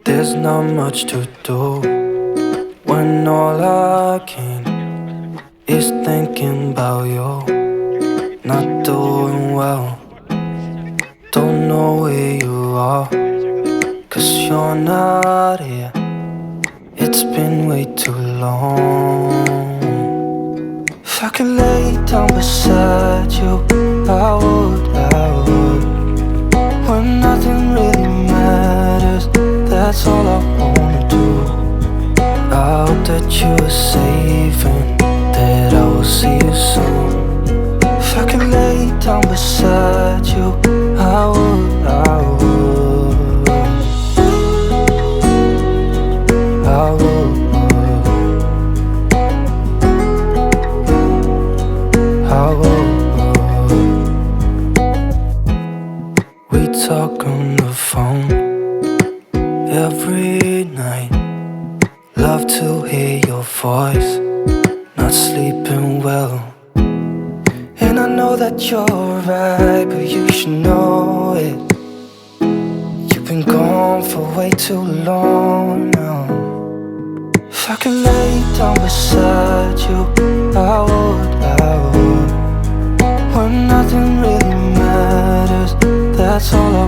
There's not much to do when all I can is thinking about you. Not doing well, don't know where you are, 'cause you're not here. It's been way too long. If I could lay down beside you, I would, when nothing really matters, that's all I wanna do. I hope that you are safe and that I will see you soon. If I could lay down beside you, I would, I would, I would, I would. We talk on the phone every night. Love to hear your voice, not sleeping well. And I know that you're right, but you should know it. You've been gone for way too long now. If I could lay down beside you, I would, I would. When nothing really matters, that's all I